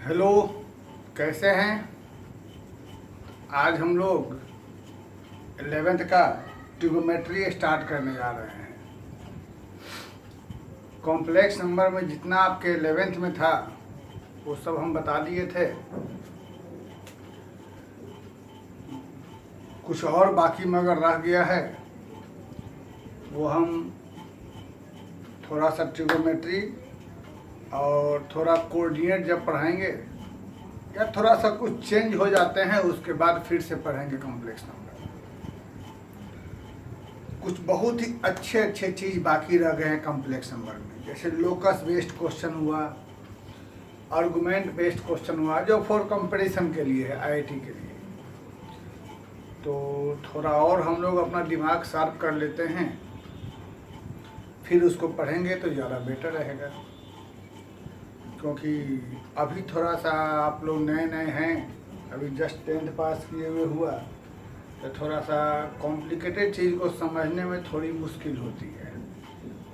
Hello, कैसे हैं। आज हम लोग 11th का ट्रिगोमेट्री स्टार्ट करने जा रहे हैं। कॉम्प्लेक्स नंबर में जितना आपके 11th में था वो सब हम बता दिए थे। कुछ और बाकी में अगर रह गया है वो हम थोड़ा सा ट्रिगोमेट्री और थोड़ा कोऑर्डिनेट जब पढ़ाएंगे या थोड़ा सा कुछ चेंज हो जाते हैं उसके बाद फिर से पढ़ेंगे कॉम्प्लेक्स नंबर। कुछ बहुत ही अच्छे अच्छे चीज़ बाकी रह गए हैं कॉम्प्लेक्स नंबर में, जैसे लोकस बेस्ड क्वेश्चन हुआ, आर्गुमेंट बेस्ड क्वेश्चन हुआ जो फॉर कंपटीशन के लिए है, आईआईटी के लिए। तो थोड़ा और हम लोग अपना दिमाग शार्प कर लेते हैं, फिर उसको पढ़ेंगे तो ज़्यादा बेटर रहेगा। क्योंकि अभी थोड़ा सा आप लोग नए नए हैं, अभी जस्ट 10th पास किए हुए हुआ, तो थोड़ा सा कॉम्प्लिकेटेड चीज़ को समझने में थोड़ी मुश्किल होती है।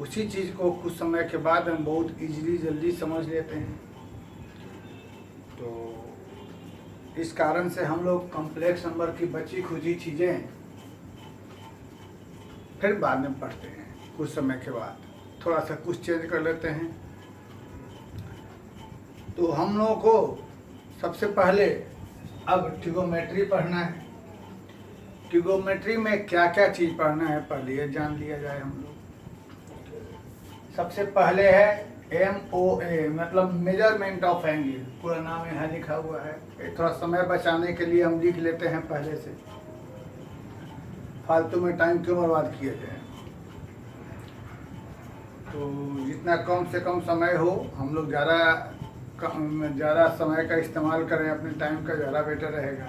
उसी चीज़ को कुछ समय के बाद हम बहुत इजीली जल्दी समझ लेते हैं। तो इस कारण से हम लोग कॉम्प्लेक्स नंबर की बची खुची चीज़ें फिर बाद में पढ़ते हैं। कुछ समय के बाद थोड़ा सा कुछ चेंज कर लेते हैं। तो हम लोगों को सबसे पहले अब ट्रिगोमेट्री पढ़ना है। ट्रिगोमेट्री में क्या क्या चीज़ पढ़ना है पहले ये जान लिया जाए हम लोग। सबसे पहले है MOA, मतलब मेजरमेंट ऑफ एंगल, पूरा नाम यहाँ लिखा हुआ है। थोड़ा समय बचाने के लिए हम लिख लेते हैं पहले से, फालतू में टाइम क्यों बर्बाद किया जाए। तो जितना कम से कम समय हो हम लोग ज़्यादा समय का इस्तेमाल करें अपने टाइम का, ज़्यादा बेटर रहेगा।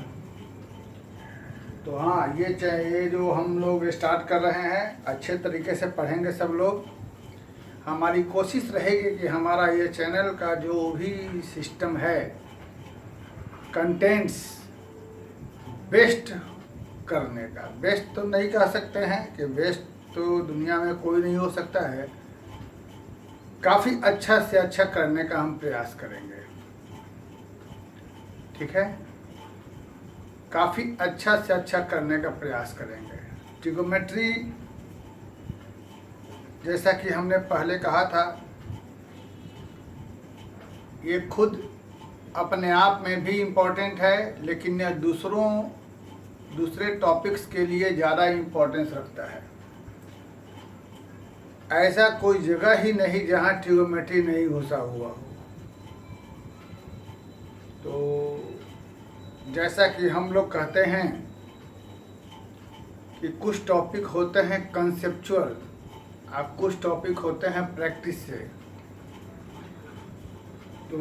तो हाँ, ये जो हम लोग स्टार्ट कर रहे हैं अच्छे तरीके से पढ़ेंगे सब लोग। हमारी कोशिश रहेगी कि हमारा ये चैनल का जो भी सिस्टम है कंटेंट्स बेस्ट करने का, बेस्ट तो नहीं कह सकते हैं कि बेस्ट तो दुनिया में कोई नहीं हो सकता है, काफ़ी अच्छा से अच्छा करने का हम प्रयास करेंगे। ठीक है, काफ़ी अच्छा से अच्छा करने का प्रयास करेंगे। ट्रिगोमेट्री जैसा कि हमने पहले कहा था, ये खुद अपने आप में भी इम्पोर्टेंट है, लेकिन यह दूसरे टॉपिक्स के लिए ज़्यादा इम्पोर्टेंस रखता है। ऐसा कोई जगह ही नहीं जहाँ ट्रिगोमेट्री नहीं घुसा हुआ हो। तो जैसा कि हम लोग कहते हैं कि कुछ टॉपिक होते हैं कंसेप्चुअल और कुछ टॉपिक होते हैं प्रैक्टिस से। तो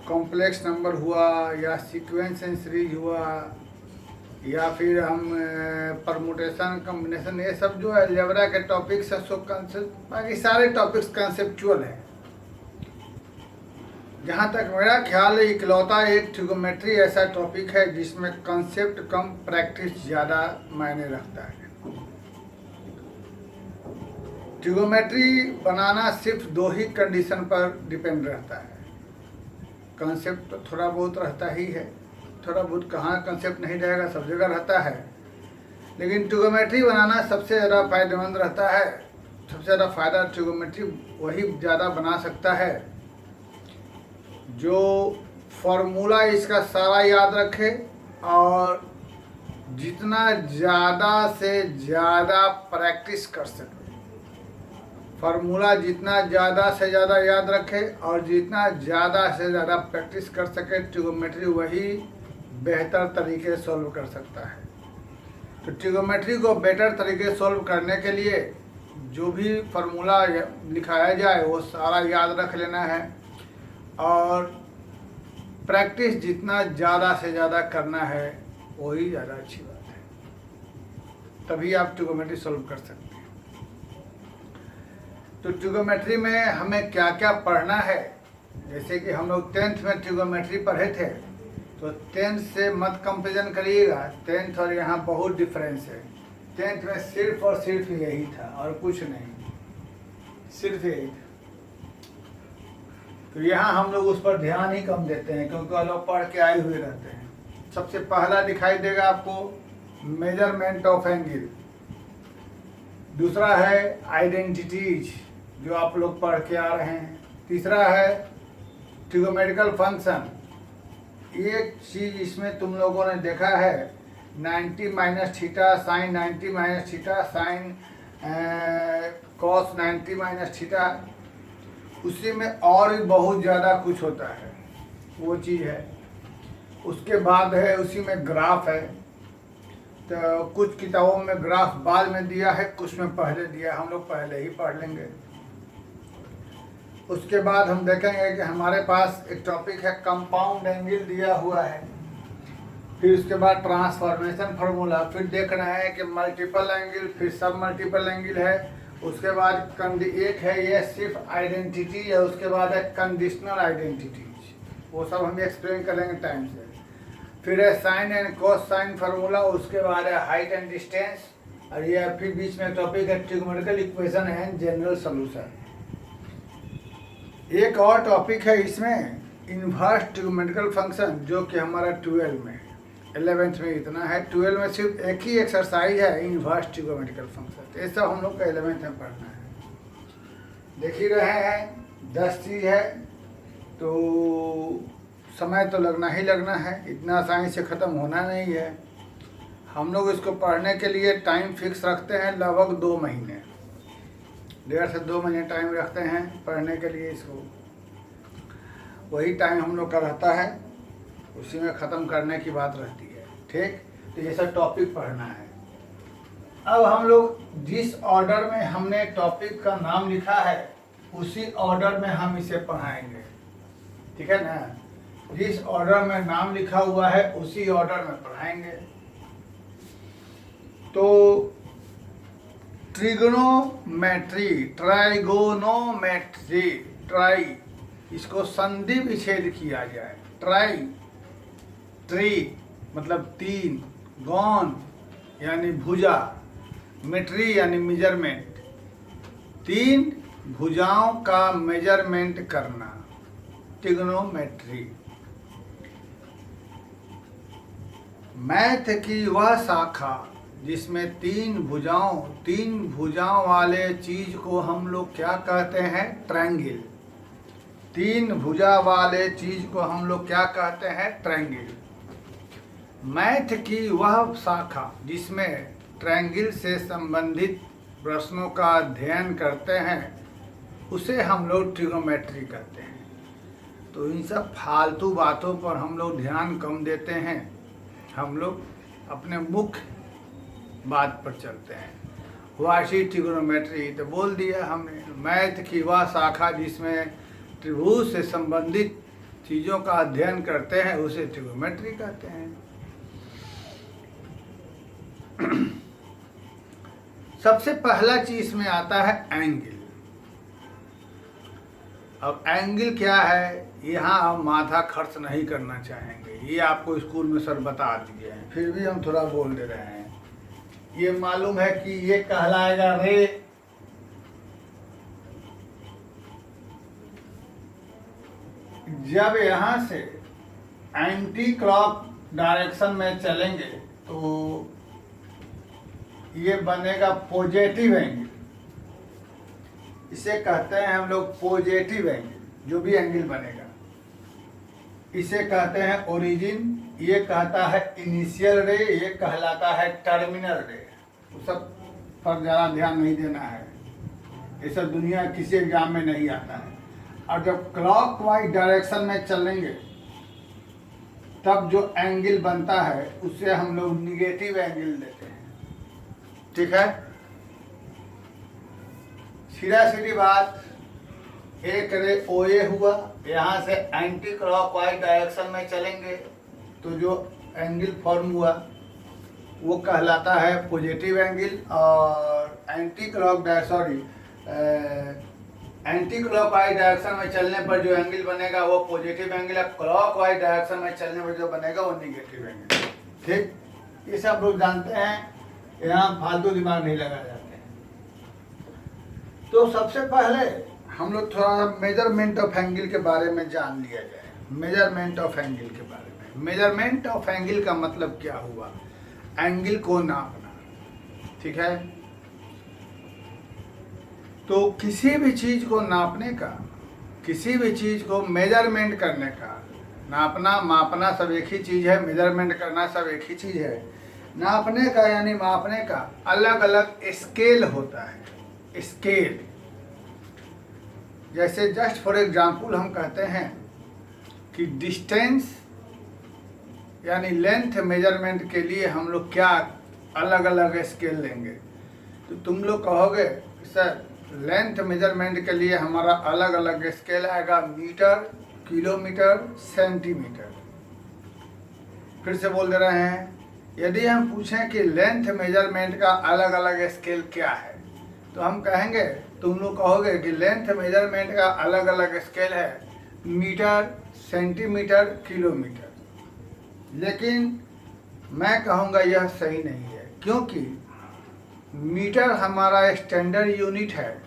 कॉम्प्लेक्स नंबर हुआ या सीक्वेंस एंड सीरीज हुआ या फिर हम परमुटेशन कॉम्बिनेशन, ये सब जो है अलजेब्रा के टॉपिक्स है, सो कंसेप्ट, बाकी सारे टॉपिक्स कंसेप्चुअल है। जहाँ तक मेरा ख्याल है इकलौता एक ट्रिगोमेट्री ऐसा टॉपिक है जिसमें कंसेप्ट कम प्रैक्टिस ज़्यादा मायने रखता है। ट्रिगोमेट्री बनाना सिर्फ दो ही कंडीशन पर डिपेंड रहता है। कंसेप्ट तो थोड़ा बहुत रहता ही है, थोड़ा बहुत कहाँ कंसेप्ट नहीं रहेगा, सब जगह रहता है। लेकिन ट्रिगोमेट्री बनाना सबसे ज़्यादा फायदेमंद रहता है। सबसे ज़्यादा फायदा ट्रिगोमेट्री वही ज़्यादा बना सकता है जो फॉर्मूला इसका सारा याद रखे और जितना ज़्यादा से ज़्यादा प्रैक्टिस कर सके। फार्मूला जितना ज़्यादा से ज़्यादा याद रखे और जितना ज़्यादा से ज़्यादा प्रैक्टिस कर सके, ट्रिगोमेट्री वही बेहतर तरीके से सॉल्व कर सकता है। तो ट्रिगोमेट्री को बेटर तरीके से सॉल्व करने के लिए जो भी फार्मूला लिखाया जाए वो सारा याद रख लेना है और प्रैक्टिस जितना ज़्यादा से ज़्यादा करना है वही ज़्यादा अच्छी बात है, तभी आप ट्रिगोमेट्री सॉल्व कर सकते हैं। तो ट्रिगोमेट्री में हमें क्या क्या पढ़ना है, जैसे कि हम लोग 10th में ट्रिगोमेट्री पढ़े थे, तो 10th से मत कंपेरिजन करिएगा। 10th और यहाँ बहुत डिफरेंस है। 10th में सिर्फ और सिर्फ यही था और कुछ नहीं, सिर्फ यही था। तो यहाँ हम लोग उस पर ध्यान ही कम देते हैं क्योंकि वो लोग पढ़ के आए हुए रहते हैं। सबसे पहला दिखाई देगा आपको मेजरमेंट ऑफ एंगल, दूसरा है आइडेंटिटीज जो आप लोग पढ़ के आ रहे हैं, तीसरा है ट्रिगोमेट्रिकल फंक्शन। एक चीज इसमें तुम लोगों ने देखा है 90 minus theta sine 90 minus theta sine cos 90 minus theta, उसी में और भी बहुत ज़्यादा कुछ होता है, वो चीज़ है। उसके बाद है उसी में ग्राफ है, तो कुछ किताबों में ग्राफ बाद में दिया है, कुछ में पहले दिया है, हम लोग पहले ही पढ़ लेंगे। उसके बाद हम देखेंगे कि हमारे पास एक टॉपिक है कंपाउंड एंगल दिया हुआ है, फिर उसके बाद ट्रांसफॉर्मेशन फार्मूला, फिर देखना है कि मल्टीपल एंगल, फिर सब मल्टीपल एंगल है, उसके बाद एक है ये सिर्फ आइडेंटिटी है, उसके बाद है कंडीशनल आइडेंटिटीज, वो सब हम एक्सप्लेन करेंगे टाइम से। फिर है sine and cos sine formula, उसके बाद है हाइट एंड डिस्टेंस, और ये फिर बीच में टॉपिक है trigonometrical equation and general solution. एक और टॉपिक है इसमें इनवर्स ट्रिगोनोमेट्रिकल फंक्शन, जो कि हमारा 12 में 11th में इतना है, 12 में सिर्फ एक ही एक्सरसाइज है इनवर्स ट्रिगोनोमेट्रिकल फंक्शन। ये सब हम लोग का 11th में पढ़ना है। देख ही रहे हैं 10 चीज़ है, तो समय तो लगना ही लगना है, इतना आसानी से ख़त्म होना नहीं है। हम लोग इसको पढ़ने के लिए टाइम फिक्स रखते हैं, लगभग 2 महीने, 1.5 से 2 महीने टाइम रखते हैं पढ़ने के लिए इसको। वही टाइम हम लोग का रहता है, उसी में ख़त्म करने की बात रहती है। ठीक, तो ये सब टॉपिक पढ़ना है। अब हम लोग जिस ऑर्डर में हमने टॉपिक का नाम लिखा है उसी ऑर्डर में हम इसे पढ़ाएंगे, ठीक है ना। जिस ऑर्डर में नाम लिखा हुआ है उसी ऑर्डर में पढ़ाएंगे। तो ट्रिगोनोमेट्री, ट्राइगोनोमेट्री, ट्राई, इसको संधि विच्छेद किया जाए। ट्राई, ट्री मतलब 3, गॉन यानी भुजा, मेट्री यानी मेजरमेंट, 3 भुजाओं का मेजरमेंट करना, ट्रिगोनोमेट्री। मैथ की वह शाखा जिसमें 3 भुजाओं वाले चीज को हम लोग क्या कहते हैं, ट्रायंगल। 3 भुजा वाले चीज को हम लोग क्या कहते हैं, ट्रायंगल। मैथ की वह शाखा जिसमें ट्रायंगल से संबंधित प्रश्नों का अध्ययन करते हैं उसे हम लोग ट्रिगोनोमेट्री कहते हैं। तो इन सब फालतू बातों पर हम लोग ध्यान कम देते हैं, हम लोग अपने मुख्य बात पर चलते हैं। वाशी ट्रिगोनोमेट्री तो बोल दिया हमने, मैथ की वह शाखा जिसमें त्रिभुज से संबंधित चीज़ों का अध्ययन करते हैं उसे ट्रिगोनोमेट्री कहते हैं। सबसे पहला चीज में आता है एंगल। अब एंगल क्या है, यहाँ हम माथा खर्च नहीं करना चाहेंगे, ये आपको स्कूल में सर बता दिए हैं, फिर भी हम थोड़ा बोल दे रहे हैं। ये मालूम है कि ये कहलाएगा रे, जब यहाँ से एंटी क्लॉक डायरेक्शन में चलेंगे तो ये बनेगा पॉजिटिव एंगल, इसे कहते हैं हम लोग पॉजिटिव एंगल। जो भी एंगल बनेगा इसे कहते हैं ओरिजिन, ये कहता है इनिशियल रे, ये कहलाता है टर्मिनल रे। वो सब पर ज़्यादा ध्यान नहीं देना है, ये सब दुनिया किसी एग्जाम में नहीं आता है। और जब क्लॉकवाइज डायरेक्शन में चलेंगे तब जो एंगल बनता है उसे हम लोग निगेटिव एंगल देते हैं, ठीक है। सीधा सीधी बात, एक रे OA हुआ, यहाँ से एंटी क्लॉकवाइज डायरेक्शन में चलेंगे तो जो एंगल फॉर्म हुआ वो कहलाता है पॉजिटिव एंगल। और एंटी क्लॉकवाइज डायरेक्शन में चलने पर जो एंगल बनेगा वो पॉजिटिव एंगल है, क्लॉकवाइज डायरेक्शन में चलने पर जो बनेगा वो निगेटिव एंगल। ठीक, ये सब लोग जानते हैं, यहाँ फालतू दिमाग नहीं लगाया जाते हैं। तो सबसे पहले हम लोग थोड़ा मेजरमेंट ऑफ एंगल के बारे में जान लिया जाए। मेजरमेंट ऑफ एंगल के बारे में, मेजरमेंट ऑफ एंगल का मतलब क्या हुआ? एंगल को नापना, ठीक है। तो किसी भी चीज को नापने का, किसी भी चीज को मेजरमेंट करने का, नापना मापना सब एक ही चीज है, मेजरमेंट करना सब एक ही चीज है। नापने का यानी मापने का अलग अलग स्केल होता है, स्केल। जैसे जस्ट फॉर एग्जांपल हम कहते हैं कि डिस्टेंस यानी लेंथ मेजरमेंट के लिए हम लोग क्या अलग अलग स्केल लेंगे। तो तुम लोग कहोगे सर लेंथ मेजरमेंट के लिए हमारा अलग अलग स्केल आएगा, मीटर, किलोमीटर, सेंटीमीटर। फिर से बोल दे रहे हैं, यदि हम पूछें कि लेंथ मेजरमेंट का अलग अलग स्केल क्या है, तो हम कहेंगे, तुम लोग कहोगे कि लेंथ मेजरमेंट का अलग अलग स्केल है मीटर, सेंटीमीटर, किलोमीटर। लेकिन मैं कहूँगा यह सही नहीं है, क्योंकि मीटर हमारा स्टैंडर्ड यूनिट है।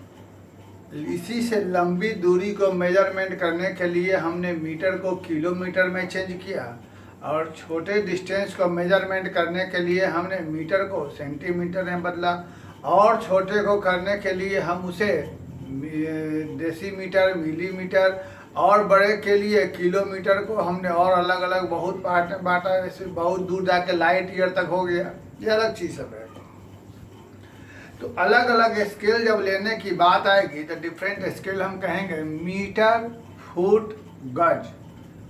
इसी से लंबी दूरी को मेजरमेंट करने के लिए हमने मीटर को किलोमीटर में चेंज किया, और छोटे डिस्टेंस को मेजरमेंट करने के लिए हमने मीटर को सेंटीमीटर में बदला, और छोटे को करने के लिए हम उसे डेसीमीटर, मिलीमीटर, और बड़े के लिए किलोमीटर को हमने और अलग अलग बहुत पार्ट में बांटा। जैसे बहुत दूर जाके लाइट ईयर तक हो गया, ये अलग चीज़ सब है। तो अलग अलग स्केल जब लेने की बात आएगी तो डिफरेंट स्केल हम कहेंगे मीटर, फुट, गज।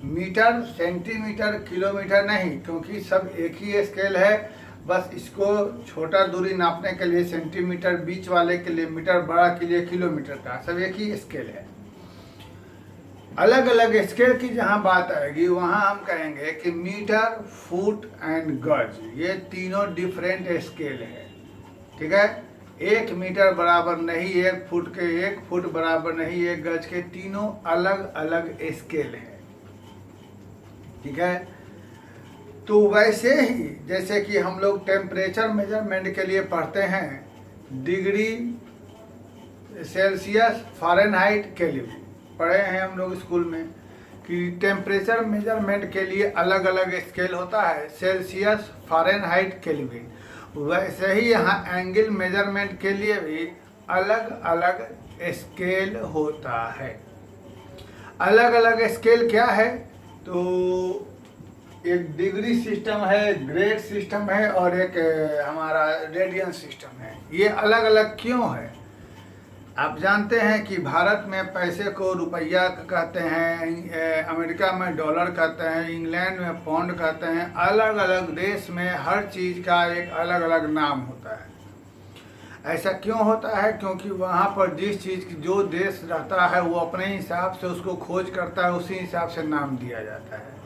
मीटर, सेंटीमीटर, किलोमीटर नहीं, क्योंकि सब एक ही स्केल है। बस इसको छोटा दूरी नापने के लिए सेंटीमीटर, बीच वाले के लिए मीटर, बड़ा के लिए किलोमीटर का, सब एक ही स्केल है। अलग अलग स्केल की जहाँ बात आएगी वहाँ हम कहेंगे कि मीटर, फुट एंड गज, ये तीनों डिफरेंट स्केल है, ठीक है। एक मीटर बराबर नहीं एक फुट के, एक फुट बराबर नहीं एक गज के, तीनों अलग अलग स्केल है, ठीक है। तो वैसे ही जैसे कि हम लोग टेम्परेचर मेजरमेंट के लिए पढ़ते हैं डिग्री सेल्सियस, फ़ारेनहाइट, केल्विन, पढ़े हैं हम लोग स्कूल में कि टेम्परेचर मेजरमेंट के लिए अलग अलग स्केल होता है, सेल्सियस, फ़ारेनहाइट, केल्विन। वैसे ही यहाँ एंगल मेजरमेंट के लिए भी अलग अलग स्केल होता है। अलग अलग स्केल क्या है? तो एक डिग्री सिस्टम है, ग्रेड सिस्टम है, और एक हमारा रेडियन सिस्टम है। ये अलग अलग क्यों है? आप जानते हैं कि भारत में पैसे को रुपया कहते हैं, अमेरिका में डॉलर कहते हैं, इंग्लैंड में पाउंड कहते हैं। अलग अलग देश में हर चीज़ का एक अलग अलग नाम होता है। ऐसा क्यों होता है? क्योंकि वहाँ पर जिस चीज़ की जो देश रहता है वो अपने हिसाब से उसको खोज करता है, उसी हिसाब से नाम दिया जाता है।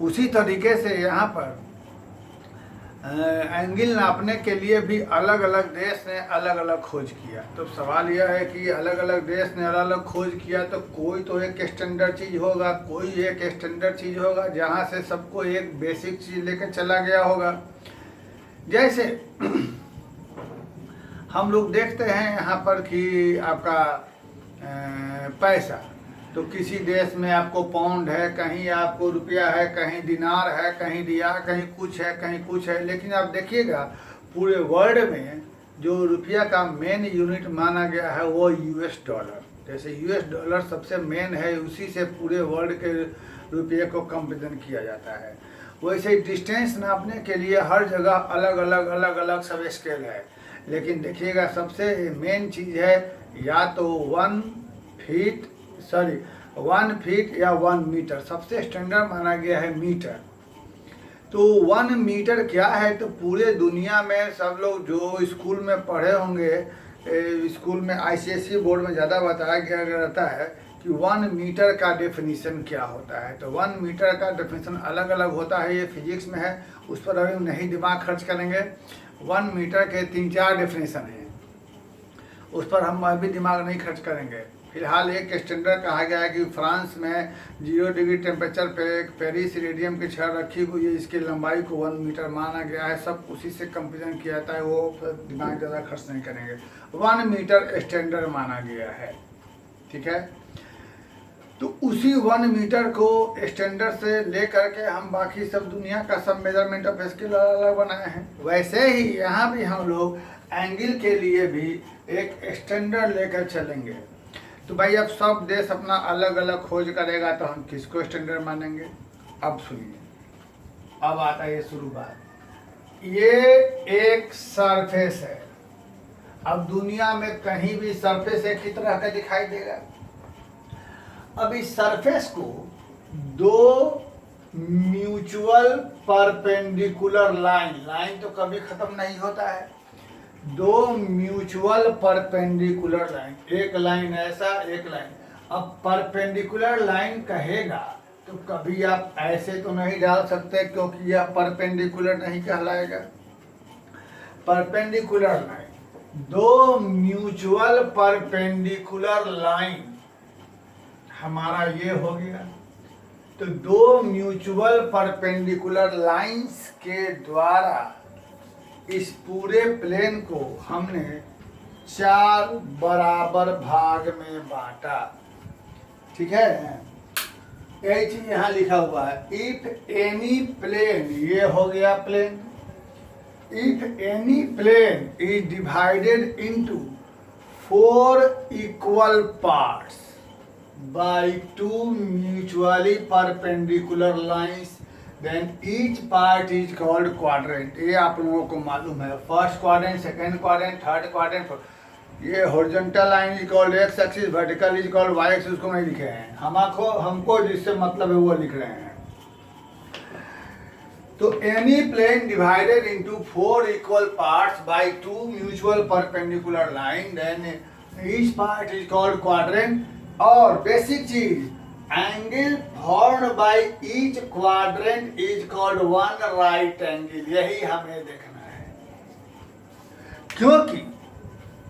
उसी तरीके से यहाँ पर एंगल नापने के लिए भी अलग अलग देश ने अलग अलग खोज किया। तो सवाल यह है कि अलग अलग देश ने अलग अलग खोज किया, तो कोई तो एक स्टैंडर्ड चीज़ होगा, कोई एक स्टैंडर्ड चीज़ होगा जहाँ से सबको एक बेसिक चीज़ लेकर चला गया होगा। जैसे हम लोग देखते हैं यहाँ पर कि आपका पैसा, तो किसी देश में आपको पाउंड है, कहीं आपको रुपया है, कहीं दिनार है, कहीं रियाल, कहीं कुछ है, कहीं कुछ है। लेकिन आप देखिएगा पूरे वर्ल्ड में जो रुपया का मेन यूनिट माना गया है वो यूएस डॉलर। जैसे यूएस डॉलर सबसे मेन है, उसी से पूरे वर्ल्ड के रुपये को कंपेरिजन किया जाता है। वैसे डिस्टेंस नापने के लिए हर जगह अलग अलग सब स्केल है। लेकिन देखिएगा सबसे मेन चीज़ है या तो 1 फीट या 1 मीटर, सबसे स्टैंडर्ड माना गया है मीटर। तो 1 मीटर क्या है? तो पूरे दुनिया में सब लोग जो स्कूल में पढ़े होंगे, स्कूल में आईसीएसई बोर्ड में ज़्यादा बताया गया रहता है कि 1 मीटर का डेफिनीशन क्या होता है। तो 1 मीटर का डेफिनीशन अलग अलग होता है, ये फिजिक्स में है, उस पर अभी नहीं दिमाग खर्च करेंगे। 1 मीटर के 3-4 डेफिनेशन हैं, उस पर हम अभी दिमाग नहीं खर्च करेंगे। फिलहाल एक स्टैंडर्ड कहा गया है कि फ्रांस में 0 डिग्री टेम्परेचर पे एक पेरिस रेडियम की छड़ रखी हुई है, इसकी लंबाई को 1 मीटर माना गया है। सब उसी से कंपेरिजन किया जाता है, वो दिमाग ज़्यादा खर्च नहीं करेंगे। 1 मीटर स्टैंडर्ड माना गया है, ठीक है। तो उसी 1 मीटर को स्टैंडर्ड से ले करके हम बाकी सब दुनिया का सब मेजरमेंट ऑफ स्केल अलग बनाए हैं। वैसे ही यहाँ भी हम लोग एंगल के लिए भी एक स्टैंडर्ड लेकर चलेंगे। तो भाई अब सब देश अपना अलग अलग खोज करेगा तो हम किसको स्टैंडर्ड मानेंगे। अब सुनिए, अब आता है ये शुरू बात। ये एक सरफेस है। अब दुनिया में कहीं भी सरफेस एक ही तरह का दिखाई देगा। अब इस सरफेस को दो म्यूचुअल परपेंडिकुलर लाइन तो कभी खत्म नहीं होता है, दो म्यूचुअल परपेंडिकुलर लाइन, एक लाइन ऐसा एक लाइन। अब परपेंडिकुलर लाइन कहेगा तो कभी आप ऐसे तो नहीं डाल सकते क्योंकि यह परपेंडिकुलर नहीं कहलाएगा। परपेंडिकुलर लाइन, दो म्यूचुअल परपेंडिकुलर लाइन हमारा ये हो गया। तो दो म्यूचुअल परपेंडिकुलर लाइंस के द्वारा इस पूरे प्लेन को हमने 4 बराबर भाग में बांटा। ठीक है, यही चीज यहाँ लिखा हुआ है। इफ एनी प्लेन, ये हो गया plane. If any plane is divided into 4 equal parts by 2 mutually perpendicular lines, then each part is called quadrant। ये आप लोगों को मालूम है, first quadrant, second quadrant, third quadrant. ये horizontal line is called X axis, vertical is called Y axis. उसको नहीं लिखे हैं, हमको जिससे मतलब है वो लिख रहे हैं। तो any plane divided into 4 equal parts by 2 mutual perpendicular line, then each part is called quadrant. और बेसिक चीज, angle formed by each quadrant is called one right angle. यही हमें देखना है, क्योंकि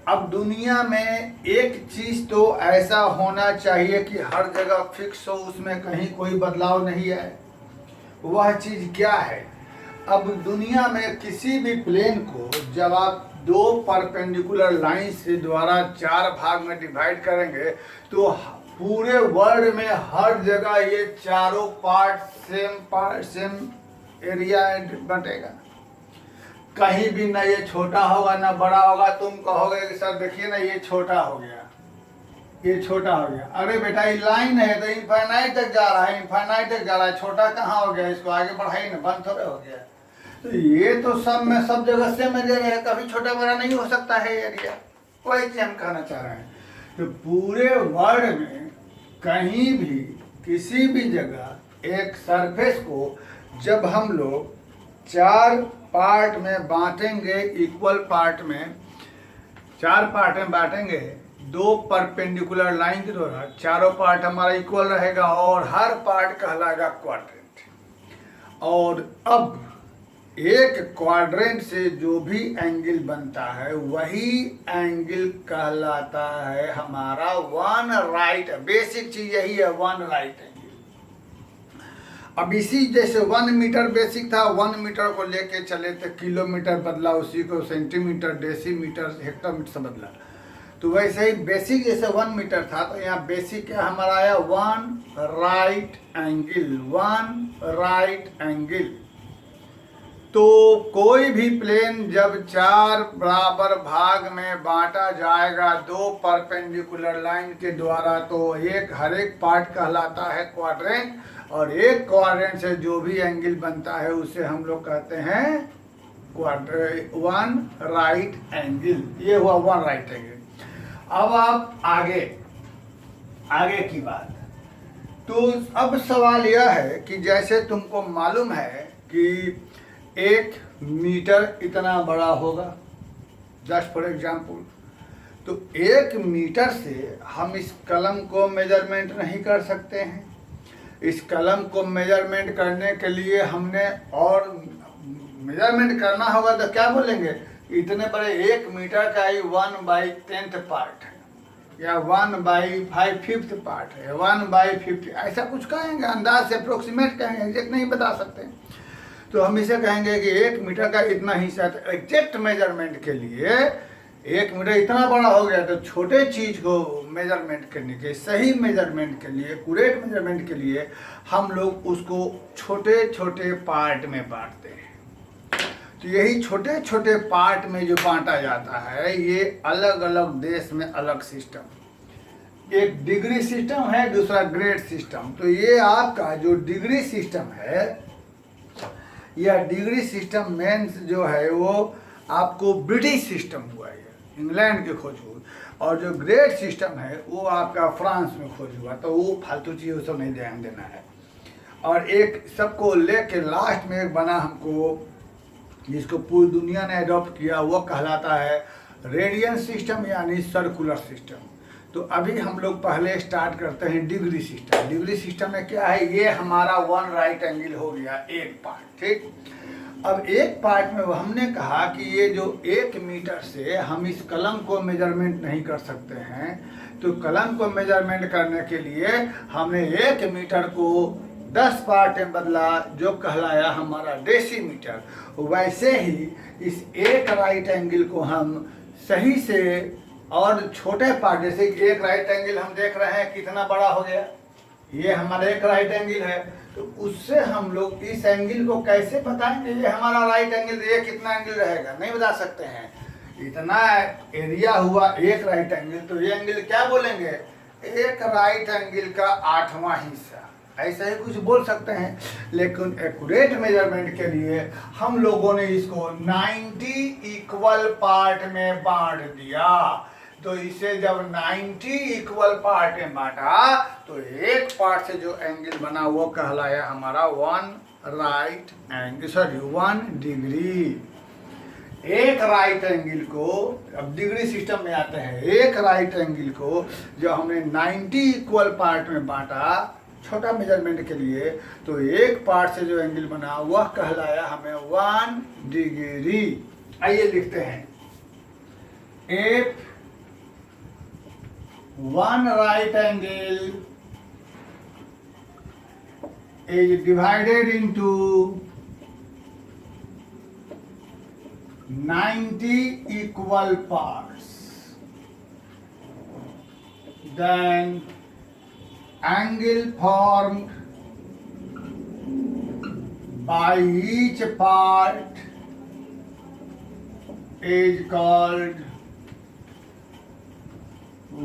अब दुनिया में एक चीज तो ऐसा होना चाहिए कि हर जगह फिक्स हो, उसमें कहीं कोई बदलाव नहीं है। वह चीज क्या है? अब दुनिया में किसी भी प्लेन को जब आप दो परपेंडिकुलर लाइन से द्वारा 4 भाग में डिवाइड करेंगे तो पूरे वर्ल्ड में हर जगह ये चारों पार्ट सेम एरिया बटेगा। कहीं भी ना ये छोटा होगा ना बड़ा होगा। तुम कहोगे कि सर देखिए ना ये छोटा हो गया, ये छोटा हो गया। अरे बेटा ये लाइन है तो इनफाइनाइट तक जा रहा है, इनफाइनाइट तक जा रहा है, छोटा कहाँ हो गया? इसको आगे बढ़ाई ना, बंद थोड़े हो गया। तो ये तो सब में सब जगह सेम एरिया है, कभी छोटा बड़ा नहीं हो सकता है एरिया। वही चीज हम कहना चाह रहे हैं। तो पूरे वर्ल्ड में कहीं भी किसी भी जगह एक सरफेस को जब हम लोग 4 पार्ट में बांटेंगे, इक्वल पार्ट में 4 पार्ट में बांटेंगे, 2 परपेंडिकुलर लाइन के द्वारा चारों पार्ट हमारा इक्वल रहेगा और हर पार्ट कहलाएगा क्वाड्रेंट। और अब एक क्वाड्रेंट से जो भी एंगल बनता है वही एंगल कहलाता है हमारा वन राइट। बेसिक चीज यही है, वन राइट एंगल। अब इसी जैसे 1 मीटर बेसिक था, 1 मीटर को लेके चले तो किलोमीटर बदला, उसी को सेंटीमीटर, डेसीमीटर, हेक्टोमीटर से बदला। तो वैसे ही बेसिक जैसे 1 मीटर था तो यहाँ बेसिक क्या हमारा आया? 1 राइट एंगल, 1 राइट एंगल। तो कोई भी प्लेन जब 4 बराबर भाग में बांटा जाएगा 2 परपेंडिकुलर लाइन के द्वारा, तो हर एक पार्ट कहलाता है क्वाड्रेंट। और एक क्वाड्रेंट से जो भी एंगल बनता है उसे हम लोग कहते हैं वन राइट एंगल। ये हुआ 1 राइट एंगल। अब आप आगे की बात। तो अब सवाल यह है कि जैसे तुमको मालूम है कि 1 मीटर इतना बड़ा होगा, जस्ट फॉर एग्जाम्पल। तो 1 मीटर से हम इस कलम को मेजरमेंट नहीं कर सकते हैं। इस कलम को मेजरमेंट करने के लिए हमने और मेजरमेंट करना होगा तो क्या बोलेंगे? इतने बड़े 1 मीटर का ही 1/10 पार्ट है या 1/5 पार्ट है, 1/50, ऐसा कुछ कहेंगे, अंदाज से अप्रोक्सीमेट कहेंगे, एग्जैक्ट नहीं बता सकते। तो हम इसे कहेंगे कि 1 मीटर का इतना हिस्सा। एग्जैक्ट मेजरमेंट के लिए 1 मीटर इतना बड़ा हो गया, तो छोटे चीज को मेजरमेंट करने के, सही मेजरमेंट के लिए, एक्यूरेट मेजरमेंट के लिए हम लोग उसको छोटे छोटे पार्ट में बांटते हैं। तो यही छोटे छोटे पार्ट में जो बांटा जाता है, ये अलग अलग देश में अलग सिस्टम, एक डिग्री सिस्टम है, दूसरा ग्रेड सिस्टम। तो ये आपका जो डिग्री सिस्टम है, यह डिग्री सिस्टम मेंस जो है वो आपको ब्रिटिश सिस्टम हुआ है, इंग्लैंड के खोज हुई, और जो ग्रेड सिस्टम है वो आपका फ्रांस में खोज हुआ। तो वो फालतू चीज़ों सब नहीं ध्यान देना है। और एक सबको लेके लास्ट में एक बना हमको, जिसको पूरी दुनिया ने अडॉप्ट किया, वो कहलाता है रेडियन सिस्टम, यानी सर्कुलर सिस्टम। तो अभी हम लोग पहले स्टार्ट करते हैं डिग्री सिस्टम। डिग्री सिस्टम में क्या है, ये हमारा 1 राइट एंगल हो गया एक पार्ट, ठीक। अब एक पार्ट में हमने कहा कि ये जो 1 मीटर से हम इस कलम को मेजरमेंट नहीं कर सकते हैं, तो कलम को मेजरमेंट करने के लिए हमने 1 मीटर को 10 पार्ट में बदला, जो कहलाया हमारा डेसीमीटर। वैसे ही इस एक राइट एंगल को हम सही से और छोटे पार्ट, जैसे एक राइट एंगल हम देख रहे हैं कितना बड़ा हो गया, ये हमारा एक राइट एंगल है, तो उससे हम लोग इस एंगल को कैसे बताएंगे ये हमारा राइट एंगल, ये कितना एंगल रहेगा, नहीं बता सकते हैं। इतना एरिया हुआ एक राइट एंगल, तो ये एंगल क्या बोलेंगे, एक राइट एंगल का 8वां हिस्सा, ऐसा ही कुछ बोल सकते हैं। लेकिन एक्यूरेट मेजरमेंट के लिए हम लोगों ने इसको 90 इक्वल पार्ट में बांट दिया। तो इसे जब 90 इक्वल पार्ट में बांटा, तो एक पार्ट से जो एंगल बना वो कहलाया हमारा 1 डिग्री। एक राइट एंगल को, अब डिग्री सिस्टम में आते हैं, एक राइट एंगल को जब हमने 90 इक्वल पार्ट में बांटा छोटा मेजरमेंट के लिए, तो एक पार्ट से जो एंगल बना वह कहलाया हमें 1 डिग्री। आइए लिखते हैं, if 1 right angle is divided into 90 equal parts, then angle formed by each part is called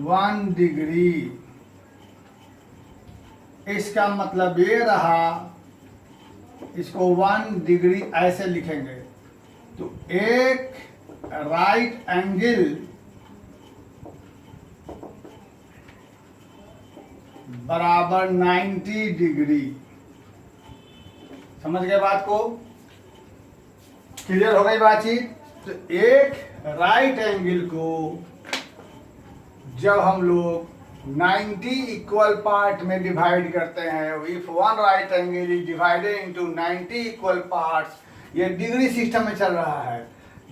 1 degree. इसका मतलब ये रहा, इसको 1 डिग्री ऐसे लिखेंगे, तो एक राइट एंगल बराबर 90 डिग्री। समझ गए बात को, क्लियर हो गई बातचीत। तो एक राइट एंगल को जब हम लोग 90 इक्वल पार्ट में डिवाइड करते हैं, if 1 right angle is divided into 90 equal parts, ये डिग्री सिस्टम में चल रहा है,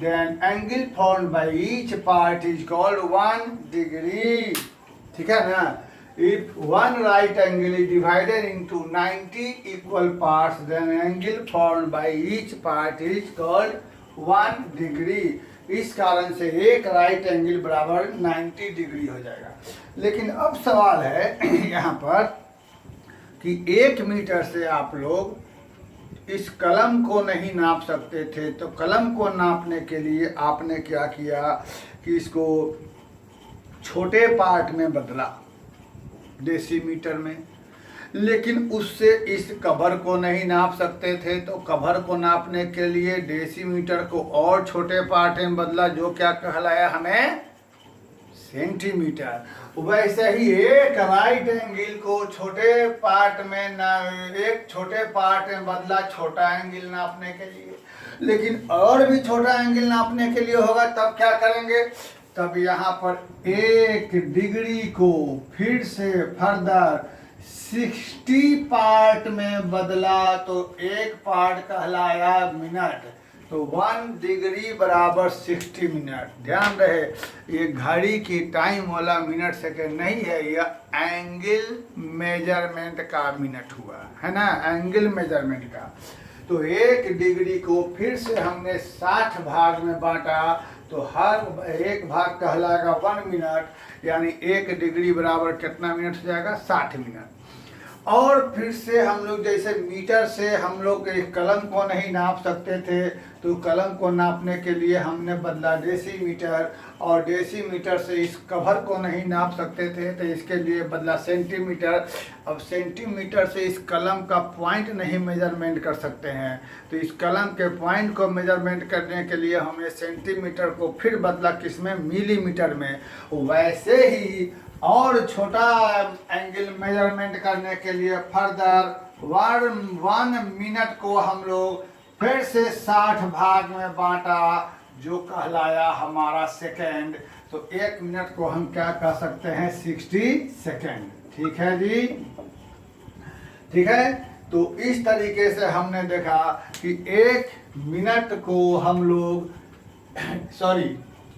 then angle formed by each part is called 1 degree. ठीक है ना। If 1 right angle is divided into 90 equal parts, then angle formed by each part is called 1 degree. इस कारण से एक राइट एंगल बराबर 90 डिग्री हो जाएगा। लेकिन अब सवाल है यहाँ पर कि 1 मीटर से आप लोग इस कलम को नहीं नाप सकते थे, तो कलम को नापने के लिए आपने क्या किया कि इसको छोटे पार्ट में बदला, डेसीमीटर में। लेकिन उससे इस कवर को नहीं नाप सकते थे, तो कवर को नापने के लिए डेसीमीटर को और छोटे पार्ट में बदला, जो क्या कहलाया हमें सेंटीमीटर। वैसे ही एक राइट एंगल को छोटे पार्ट में एक छोटे पार्ट में बदला छोटा एंगल नापने के लिए। लेकिन और भी छोटा एंगल नापने के लिए होगा, तब क्या करेंगे, तब यहाँ पर 1 डिग्री को फिर से फर्दर 60 पार्ट में बदला, तो एक पार्ट कहलाया मिनट, तो 1 डिग्री बराबर 60 मिनट। ध्यान रहे, ये घड़ी की टाइम वाला मिनट सेकेंड नहीं है, यह एंगल मेजरमेंट का मिनट हुआ है ना, एंगल मेजरमेंट का। तो 1 डिग्री को फिर से हमने 60 भाग में बांटा, तो हर एक भाग कहलाएगा 1 मिनट, यानी 1 डिग्री बराबर कितना मिनट हो जाएगा 60 मिनट। और फिर से हम लोग जैसे मीटर से हम लोग इस कलम को नहीं नाप सकते थे, तो कलम को नापने के लिए हमने बदला डेसीमीटर, और डेसीमीटर से इस कवर को नहीं नाप सकते थे तो इसके लिए बदला सेंटीमीटर। अब सेंटीमीटर से इस कलम का पॉइंट नहीं मेजरमेंट कर सकते हैं, तो इस कलम के पॉइंट को मेजरमेंट करने के लिए हमने सेंटीमीटर को फिर बदला किसमें, मिलीमीटर में। वैसे ही और छोटा एंगल मेजरमेंट करने के लिए फर्दर 1 मिनट को हम लोग फिर से 60 भाग में बांटा, जो कहलाया हमारा सेकेंड। तो 1 मिनट को हम क्या कह सकते हैं, 60 सेकेंड। ठीक है जी, ठीक है। तो इस तरीके से हमने देखा कि 1 मिनट को हम लोग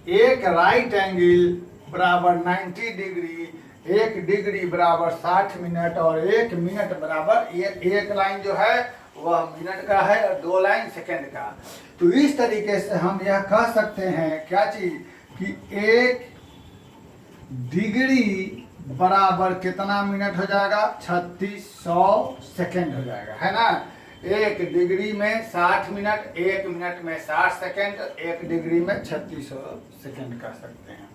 एक राइट एंगल बराबर 90 डिग्री, 1 डिग्री बराबर 60 मिनट, और 1 मिनट बराबर एक लाइन जो है वह मिनट का है और 2 लाइन सेकंड का। तो इस तरीके से हम यह कह सकते हैं क्या चीज, कि 1 डिग्री बराबर कितना मिनट हो जाएगा, 3600 सेकंड हो जाएगा, है ना। 1 डिग्री में 60 मिनट, 1 मिनट में 60 सेकंड, 1 डिग्री में 3600 सेकंड कह सकते हैं।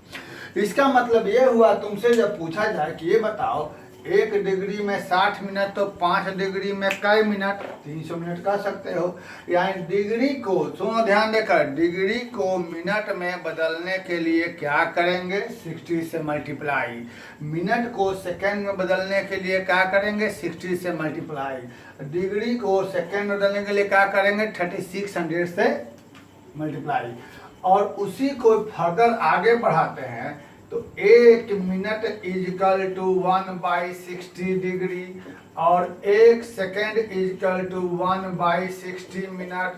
इसका मतलब ये हुआ, तुमसे जब पूछा जाए कि ये बताओ 1 डिग्री में 60 मिनट, तो 5 डिग्री में कई मिनट, 300 मिनट कह सकते हो। यानी डिग्री को, सुनो ध्यान देकर, डिग्री को मिनट में बदलने के लिए क्या करेंगे, 60 से मल्टीप्लाई। मिनट को सेकंड में बदलने के लिए क्या करेंगे, 60 से मल्टीप्लाई। डिग्री को सेकंड में बदलने के लिए क्या करेंगे, 3600 से मल्टीप्लाई। और उसी को फर्दर आगे बढ़ाते हैं तो 1 मिनट इजकल टू 1/60 डिग्री, और 1 सेकेंड इजकल टू 1/60 मिनट,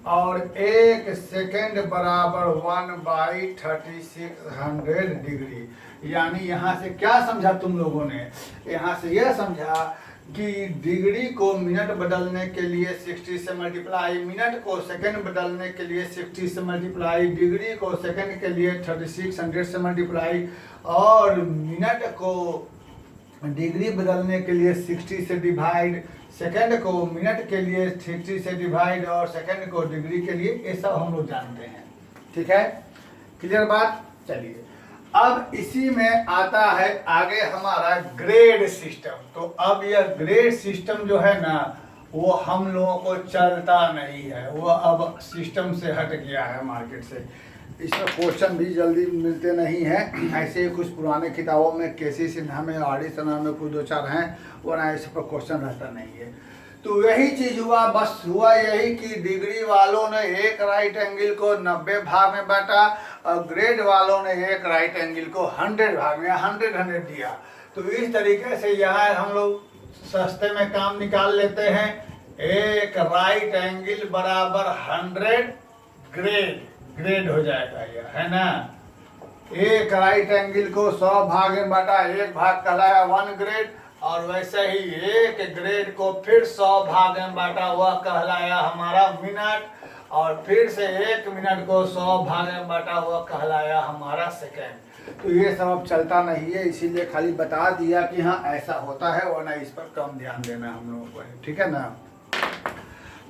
और 1 सेकेंड बराबर 1/3600 डिग्री। यानी यहाँ से क्या समझा तुम लोगों ने, यहाँ से यह समझा कि डिग्री को मिनट बदलने के लिए 60 से मल्टीप्लाई, मिनट को सेकंड बदलने के लिए 60 से मल्टीप्लाई, डिग्री को सेकंड के लिए 3600 से मल्टीप्लाई, और मिनट को डिग्री बदलने के लिए 60 से डिवाइड, सेकंड को मिनट के लिए 60 से डिवाइड, और सेकंड को डिग्री के लिए, ये सब हम लोग जानते हैं। ठीक है, क्लियर बात। चलिए अब इसी में आता है आगे हमारा ग्रेड सिस्टम। तो अब यह ग्रेड सिस्टम जो है ना, वो हम लोगों को चलता नहीं है, वो अब सिस्टम से हट गया है मार्केट से। इसमें क्वेश्चन भी जल्दी मिलते नहीं हैं। ऐसे ही कुछ पुराने किताबों में केसी सिन्हा में, आर.डी. सिन्हा में कुछ 2-4 हैं, वो ना इस पर क्वेश्चन रहता नहीं है। तो यही चीज हुआ, बस हुआ यही कि डिग्री वालों ने 1 राइट एंगल को 90 भाग में बांटा, और ग्रेड वालों ने 1 राइट एंगल को 100 भाग में 100 दिया। तो इस तरीके से यहाँ हम लोग सस्ते में काम निकाल लेते हैं। 1 राइट एंगल बराबर 100 ग्रेड हो जाएगा यह, है ना। 1 राइट एंगल को 100 भाग में बांटा, 1 भाग कहलाया 1 ग्रेड, और वैसे ही 1 ग्रेड को फिर 100 भाग में बांटा, हुआ कहलाया हमारा मिनट, और फिर से 1 मिनट को 100 भाग में बांटा, हुआ कहलाया हमारा सेकेंड। तो ये सब अब चलता नहीं है, इसीलिए खाली बता दिया कि हाँ ऐसा होता है, वरना इस पर कम ध्यान देना हम लोगों को है। ठीक है ना।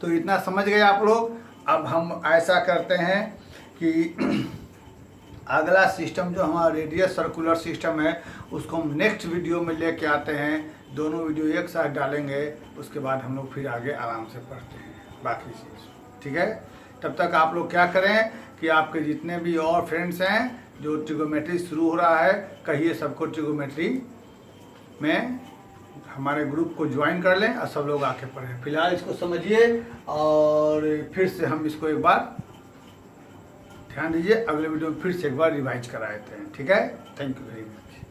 तो इतना समझ गए आप लोग। अब हम ऐसा करते हैं कि अगला सिस्टम जो हमारा रेडियस सर्कुलर सिस्टम है, उसको हम नेक्स्ट वीडियो में लेके आते हैं। दोनों वीडियो एक साथ डालेंगे, उसके बाद हम लोग फिर आगे आराम से पढ़ते हैं बाकी चीज़। ठीक है, तब तक आप लोग क्या करें कि आपके जितने भी और फ्रेंड्स हैं जो ट्रिगोमेट्री शुरू हो रहा है, कहिए सबको ट्रिगोमेट्री में हमारे ग्रुप को ज्वाइन कर लें और सब लोग आके पढ़ें। फिलहाल इसको समझिए और फिर से हम इसको एक बार ध्यान दीजिए, अगले वीडियो में फिर से एक बार रिवाइज कराते हैं। ठीक है, थैंक यू वेरी मच।